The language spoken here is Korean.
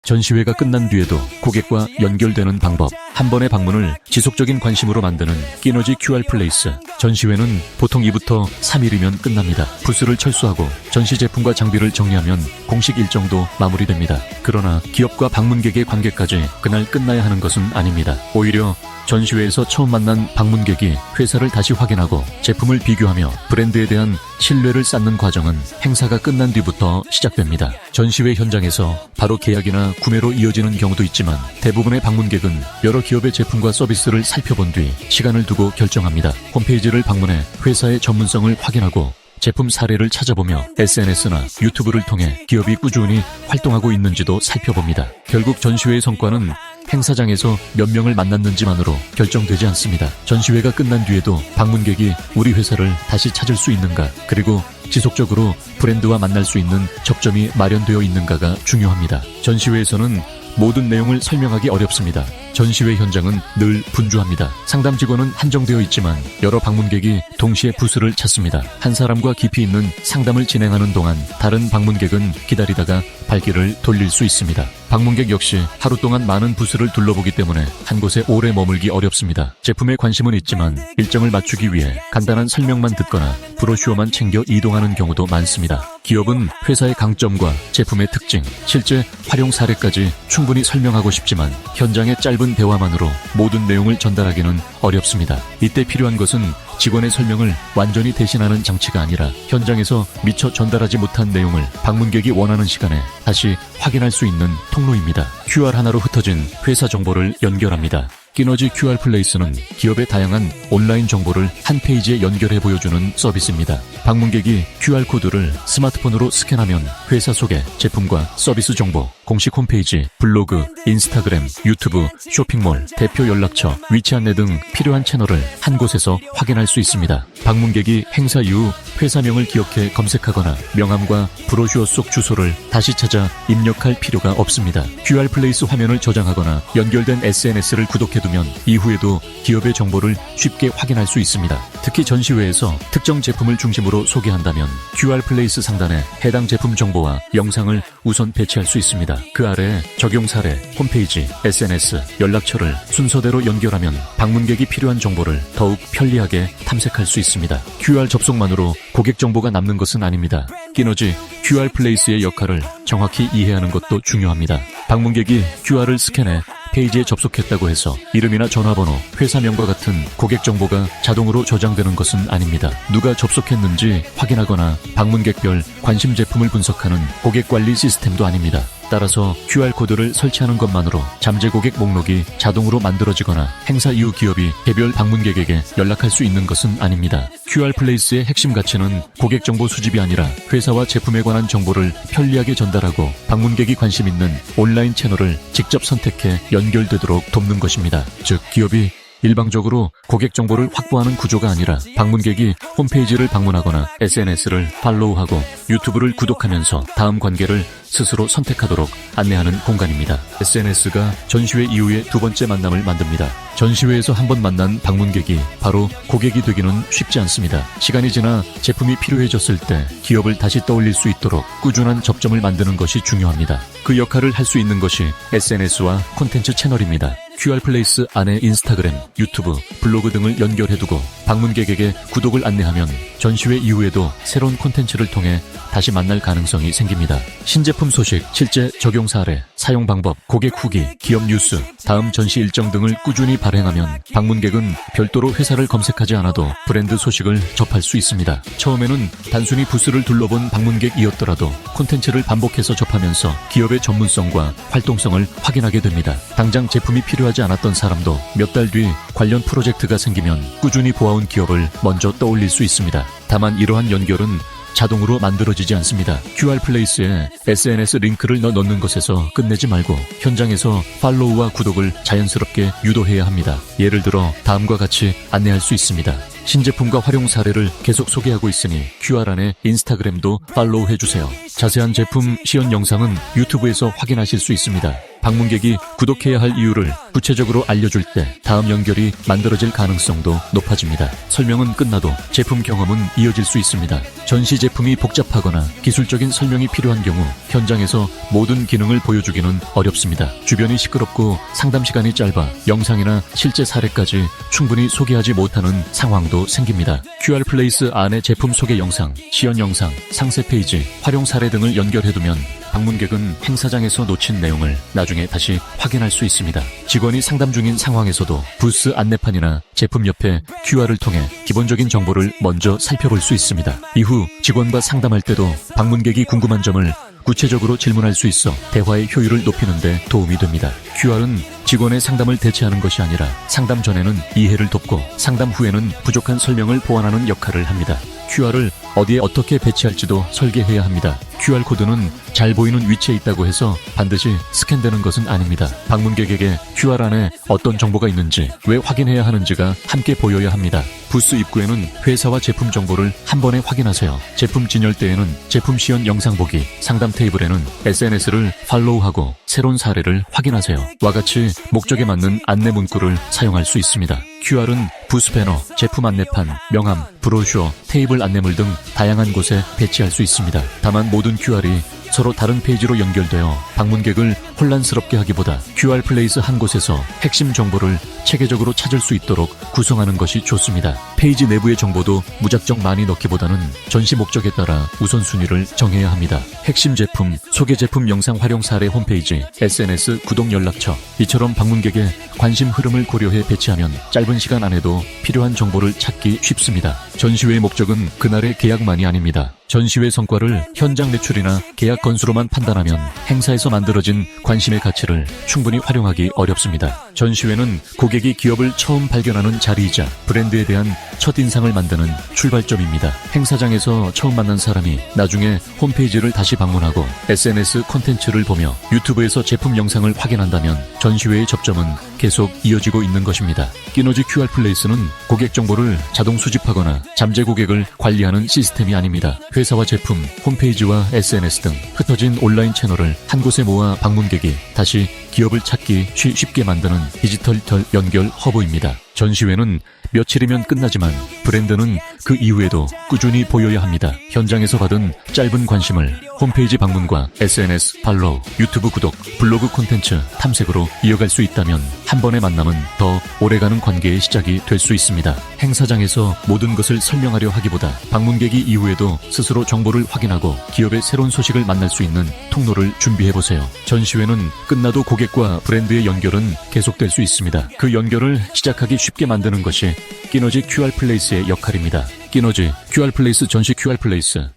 전시회가 끝난 뒤에도 고객과 연결되는 방법, 한 번의 방문을 지속적인 관심으로 만드는 끼너지 QR플레이스. 전시회는 보통 2부터 3일이면 끝납니다. 부스를 철수하고 전시 제품과 장비를 정리하면 공식 일정도 마무리됩니다. 그러나 기업과 방문객의 관계까지 그날 끝나야 하는 것은 아닙니다. 오히려 전시회에서 처음 만난 방문객이 회사를 다시 확인하고 제품을 비교하며 브랜드에 대한 신뢰를 쌓는 과정은 행사가 끝난 뒤부터 시작됩니다. 전시회 현장에서 바로 계약이나 구매로 이어지는 경우도 있지만 대부분의 방문객은 여러 기업의 제품과 서비스를 살펴본 뒤 시간을 두고 결정합니다. 홈페이지를 방문해 회사의 전문성을 확인하고 제품 사례를 찾아보며 SNS나 유튜브를 통해 기업이 꾸준히 활동하고 있는지도 살펴봅니다. 결국 전시회의 성과는 행사장에서 몇 명을 만났는지만으로 결정되지 않습니다. 전시회가 끝난 뒤에도 방문객이 우리 회사를 다시 찾을 수 있는가, 그리고 지속적으로 브랜드와 만날 수 있는 접점이 마련되어 있는가가 중요합니다. 전시회에서는 모든 내용을 설명하기 어렵습니다. 전시회 현장은 늘 분주합니다. 상담 직원은 한정되어 있지만 여러 방문객이 동시에 부스를 찾습니다. 한 사람과 깊이 있는 상담을 진행하는 동안 다른 방문객은 기다리다가 발길을 돌릴 수 있습니다. 방문객 역시 하루 동안 많은 부스를 둘러보기 때문에 한 곳에 오래 머물기 어렵습니다. 제품에 관심은 있지만 일정을 맞추기 위해 간단한 설명만 듣거나 브로슈어만 챙겨 이동하는 경우도 많습니다. 기업은 회사의 강점과 제품의 특징, 실제 활용 사례까지 충분히 설명하고 싶지만 현장의 짧은 대화만으로 모든 내용을 전달하기는 어렵습니다. 이때 필요한 것은 직원의 설명을 완전히 대신하는 장치가 아니라 현장에서 미처 전달하지 못한 내용을 방문객이 원하는 시간에 다시 확인할 수 있는 통로입니다. QR 하나로 흩어진 회사 정보를 연결합니다. 끼너지 QR플레이스는 기업의 다양한 온라인 정보를 한 페이지에 연결해 보여주는 서비스입니다. 방문객이 QR코드를 스마트폰으로 스캔하면 회사 소개, 제품과 서비스 정보, 공식 홈페이지, 블로그, 인스타그램, 유튜브, 쇼핑몰, 대표 연락처, 위치 안내 등 필요한 채널을 한 곳에서 확인할 수 있습니다. 방문객이 행사 이후 회사명을 기억해 검색하거나 명함과 브로슈어 속 주소를 다시 찾아 입력할 필요가 없습니다. QR플레이스 화면을 저장하거나 연결된 SNS를 구독해두면 이후에도 기업의 정보를 쉽게 확인할 수 있습니다. 특히 전시회에서 특정 제품을 중심으로 소개한다면 QR플레이스 상단에 해당 제품 정보와 영상을 우선 배치할 수 있습니다. 그 아래에 적용 사례, 홈페이지, SNS, 연락처를 순서대로 연결하면 방문객이 필요한 정보를 더욱 편리하게 탐색할 수 있습니다. QR 접속만으로 고객 정보가 남는 것은 아닙니다. 끼너지 QR플레이스의 역할을 정확히 이해하는 것도 중요합니다. 방문객이 QR을 스캔해 페이지에 접속했다고 해서 이름이나 전화번호, 회사명과 같은 고객 정보가 자동으로 저장되는 것은 아닙니다. 누가 접속했는지 확인하거나 방문객별 관심 제품을 분석하는 고객 관리 시스템도 아닙니다. 따라서 QR코드를 설치하는 것만으로 잠재 고객 목록이 자동으로 만들어지거나 행사 이후 기업이 개별 방문객에게 연락할 수 있는 것은 아닙니다. QR플레이스의 핵심 가치는 고객 정보 수집이 아니라 회사와 제품에 관한 정보를 편리하게 전달하고 방문객이 관심 있는 온라인 채널을 직접 선택해 연결되도록 돕는 것입니다. 즉, 기업이 일방적으로 고객 정보를 확보하는 구조가 아니라 방문객이 홈페이지를 방문하거나 SNS를 팔로우하고 유튜브를 구독하면서 다음 관계를 스스로 선택하도록 안내하는 공간입니다. SNS가 전시회 이후의 두 번째 만남을 만듭니다. 전시회에서 한 번 만난 방문객이 바로 고객이 되기는 쉽지 않습니다. 시간이 지나 제품이 필요해졌을 때 기업을 다시 떠올릴 수 있도록 꾸준한 접점을 만드는 것이 중요합니다. 그 역할을 할 수 있는 것이 SNS와 콘텐츠 채널입니다. QR플레이스 안에 인스타그램, 유튜브, 블로그 등을 연결해두고 방문객에게 구독을 안내하면 전시회 이후에도 새로운 콘텐츠를 통해 다시 만날 가능성이 생깁니다. 신제품 소식, 실제 적용 사례, 사용 방법, 고객 후기, 기업 뉴스, 다음 전시 일정 등을 꾸준히 발행하면 방문객은 별도로 회사를 검색하지 않아도 브랜드 소식을 접할 수 있습니다. 처음에는 단순히 부스를 둘러본 방문객이었더라도 콘텐츠를 반복해서 접하면서 기업의 전문성과 활동성을 확인하게 됩니다. 당장 제품이 필요하지 않았던 사람도 몇 달 뒤 관련 프로젝트가 생기면 꾸준히 보아온 기업을 먼저 떠올릴 수 있습니다. 다만 이러한 연결은 자동으로 만들어지지 않습니다. QR플레이스에 SNS 링크를 넣는 것에서 끝내지 말고 현장에서 팔로우와 구독을 자연스럽게 유도해야 합니다. 예를 들어 다음과 같이 안내할 수 있습니다. 신제품과 활용 사례를 계속 소개하고 있으니 QR 안에 인스타그램도 팔로우 해주세요. 자세한 제품 시연 영상은 유튜브에서 확인하실 수 있습니다. 방문객이 구독해야 할 이유를 구체적으로 알려줄 때 다음 연결이 만들어질 가능성도 높아집니다. 설명은 끝나도 제품 경험은 이어질 수 있습니다. 전시 제품이 복잡하거나 기술적인 설명이 필요한 경우 현장에서 모든 기능을 보여주기는 어렵습니다. 주변이 시끄럽고 상담 시간이 짧아 영상이나 실제 사례까지 충분히 소개하지 못하는 상황도 생깁니다. QR 플레이스 안에 제품 소개 영상, 시연 영상, 상세 페이지, 활용 사례 등을 연결해두면 방문객은 행사장에서 놓친 내용을 나중에 다시 확인할 수 있습니다. 직원이 상담 중인 상황에서도 부스 안내판이나 제품 옆에 QR을 통해 기본적인 정보를 먼저 살펴볼 수 있습니다. 이후 직원과 상담할 때도 방문객이 궁금한 점을 구체적으로 질문할 수 있어 대화의 효율을 높이는 데 도움이 됩니다. QR은 직원의 상담을 대체하는 것이 아니라 상담 전에는 이해를 돕고 상담 후에는 부족한 설명을 보완하는 역할을 합니다. QR을 어디에 어떻게 배치할지도 설계해야 합니다. QR코드는 잘 보이는 위치에 있다고 해서 반드시 스캔되는 것은 아닙니다. 방문객에게 QR 안에 어떤 정보가 있는지, 왜 확인해야 하는지가 함께 보여야 합니다. 부스 입구에는 회사와 제품 정보를 한 번에 확인하세요. 제품 진열 때에는 제품 시연 영상 보기, 상담 테이블에는 SNS를 팔로우하고 새로운 사례를 확인하세요. 와 같이 목적에 맞는 안내 문구를 사용할 수 있습니다. QR은 부스 배너, 제품 안내판, 명함, 브로셔, 테이블 안내물 등 다양한 곳에 배치할 수 있습니다. 다만 모든 QR이 서로 다른 페이지로 연결되어 방문객을 혼란스럽게 하기보다 QR 플레이스 한 곳에서 핵심 정보를 체계적으로 찾을 수 있도록 구성하는 것이 좋습니다. 페이지 내부의 정보도 무작정 많이 넣기보다는 전시 목적에 따라 우선순위를 정해야 합니다. 핵심 제품, 소개 제품 영상 활용 사례 홈페이지, SNS 구독 연락처, 이처럼 방문객의 관심 흐름을 고려해 배치하면 짧은 시간 안에도 필요한 정보를 찾기 쉽습니다. 전시회의 목적은 그날의 계약만이 아닙니다. 전시회 성과를 현장 매출이나 계약 건수로만 판단하면 행사에서 만들어진 관심의 가치를 충분히 활용하기 어렵습니다. 전시회는 고객이 기업을 처음 발견하는 자리이자 브랜드에 대한 첫인상을 만드는 출발점입니다. 행사장에서 처음 만난 사람이 나중에 홈페이지를 다시 방문하고 SNS 콘텐츠를 보며 유튜브에서 제품 영상을 확인한다면 전시회의 접점은 계속 이어지고 있는 것입니다. 끼노지 QR 플레이스는 고객 정보를 자동 수집하거나 잠재 고객을 관리하는 시스템이 아닙니다. 회사와 제품, 홈페이지와 SNS 등 흩어진 온라인 채널을 한 곳에 모아 방문객이 다시 기업을 찾기 쉽게 만드는 디지털 연결 허브입니다. 전시회는 며칠이면 끝나지만 브랜드는 그 이후에도 꾸준히 보여야 합니다. 현장에서 받은 짧은 관심을 홈페이지 방문과 SNS 팔로우, 유튜브 구독, 블로그 콘텐츠 탐색으로 이어갈 수 있다면 한 번의 만남은 더 오래가는 관계의 시작이 될 수 있습니다. 행사장에서 모든 것을 설명하려 하기보다 방문객이 이후에도 스스로 정보를 확인하고 기업의 새로운 소식을 만날 수 있는 통로를 준비해보세요. 전시회는 끝나도 고객과 브랜드의 연결은 계속될 수 있습니다. 그 연결을 시작하기 쉽게 만드는 것이 끼노지 QR 플레이스의 역할입니다. 끼노지 QR 플레이스 전시 QR 플레이스